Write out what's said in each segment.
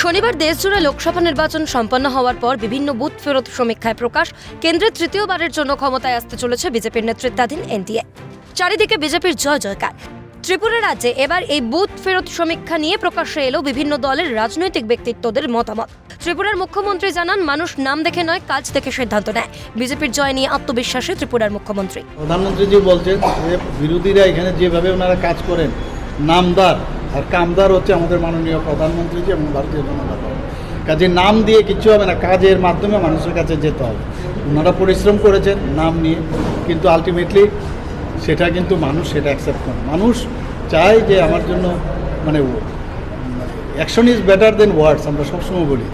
শনিবার দেশজুড়ে লোকসভা নির্বাচন সম্পন্ন হওয়ার পর বিভিন্ন বুথ ফেরত সমীক্ষায় প্রকাশ কেন্দ্রে তৃতীয়বারের জন্য ক্ষমতায় আসতে চলেছে বিজেপির নেতৃত্বাধীন এনডিএ। চারিদিকে বিজেপির জয় জয়কার। ত্রিপুরা রাজ্যে এবার এই বুথ ফেরত সমীক্ষা নিয়ে প্রকাশ্যে এলো বিভিন্ন দলের রাজনৈতিক ব্যক্তিত্বদের মতামত। ত্রিপুরার মুখ্যমন্ত্রী জানান, মানুষ নাম দেখে নয়, কাজ দেখে সিদ্ধান্ত নেয়। বিজেপির জয় নিয়ে আত্মবিশ্বাসী ত্রিপুরার মুখ্যমন্ত্রী। প্রধানমন্ত্রীজি বলছেন যে বিরোধীরা এখানে যেভাবে ওনারা কাজ করেন, নামদার আর কামদার হচ্ছে আমাদের মাননীয় প্রধানমন্ত্রীজি এবং ভারতীয় জনতা দল। কাজে নাম দিয়ে কিচ্ছু হবে না, কাজের মাধ্যমে মানুষের কাছে যেতে হবে। ওনারা পরিশ্রম করেছেন নাম নিয়ে, কিন্তু আলটিমেটলি সেটা কিন্তু মানুষ সেটা অ্যাকসেপ্ট করে। মানুষ চায় যে আমার জন্য অ্যাকশন ইজ বেটার দেন ওয়ার্ডস, আমরা সবসময় বলি।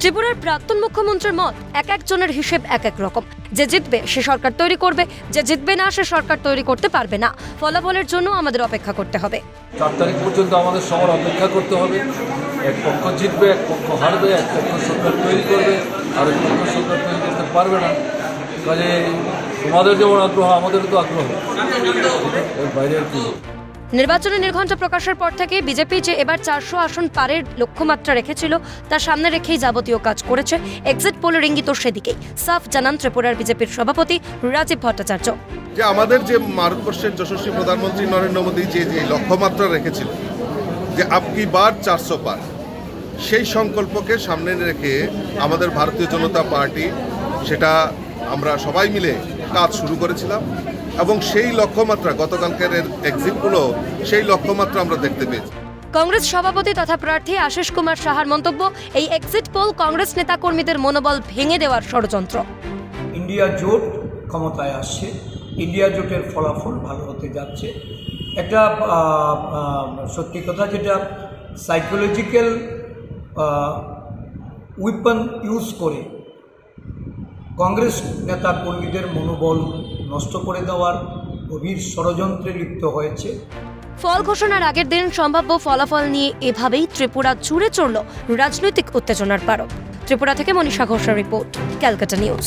ত্রিপুরার প্রাক্তন মুখ্যমন্ত্রীর মত, এক একজনের হিসেব এক এক রকম। যে জিতবে সে সরকার তৈরি করবে, যে জিতবে না সে সরকার তৈরি করতে পারবে না। ফলাফলের জন্য আমাদের অপেক্ষা করতে হবে। 4 তারিখ পর্যন্ত আমাদের সবার অপেক্ষা করতে হবে। এক পক্ষ জিতবে, এক পক্ষ হারবে, এক পক্ষ সরকার তৈরি করবে, আর এক পক্ষ সরকার তৈরি করতে পারবে না। কাজে তোমাদের যেমন আগ্রহ, আমাদেরও তো আগ্রহ, এর বাইরে আর কি। নির্বাচনের নির্ঘণ্ট প্রকাশের পর থেকে বিজেপি যে এবার 400 আসন পারের লক্ষ্যমাত্রা রেখেছিল, তার সামনে রেখেই যাবতীয় কাজ করেছে। এক্সিট পোলের ইঙ্গিত সেদিকেই সাফ জানান ত্রিপুরার বিজেপির সভাপতি রাজীব ভট্টাচার্য। যে আমাদের যে ভারতবর্ষের যশস্বী প্রধানমন্ত্রী নরেন্দ্র মোদী যে লক্ষ্যমাত্রা রেখেছিল যে আপকি বার 400 পার, সেই সংকল্পকে সামনে রেখে আমাদের ভারতীয় জনতা পার্টি সেটা আমরা সবাই মিলে কাজ শুরু করেছিলাম এবং সেই লক্ষ্যমাত্রা গতকালকের এক্সিটগুলো সেই লক্ষ্যমাত্রা আমরা দেখতে পেয়েছি। কংগ্রেস সভাপতি তথা প্রার্থী আশিস কুমার সাহার মন্তব্য, এই এক্সিট পোল কংগ্রেস নেতাকর্মীদের মনোবল ভেঙে দেওয়ার ষড়যন্ত্র। ইন্ডিয়া জোট ক্ষমতায় আসছে, ইন্ডিয়া জোটের ফলাফল ভালো হতে যাচ্ছে। একটা সত্যি কথা, যেটা সাইকোলজিক্যাল উইপন ইউজ করে কংগ্রেস নেতা কর্মীদের মনোবল নষ্ট করে দেওয়ার গভীর ষড়যন্ত্রে লিপ্ত হয়েছে। ফল ঘোষণার আগের দিন সম্ভাব্য ফলাফল নিয়ে এভাবেই ত্রিপুরা জুড়ে চড়ল রাজনৈতিক উত্তেজনার পারদ। ত্রিপুরা থেকে মনীষা ঘোষের রিপোর্ট, ক্যালকাটা নিউজ।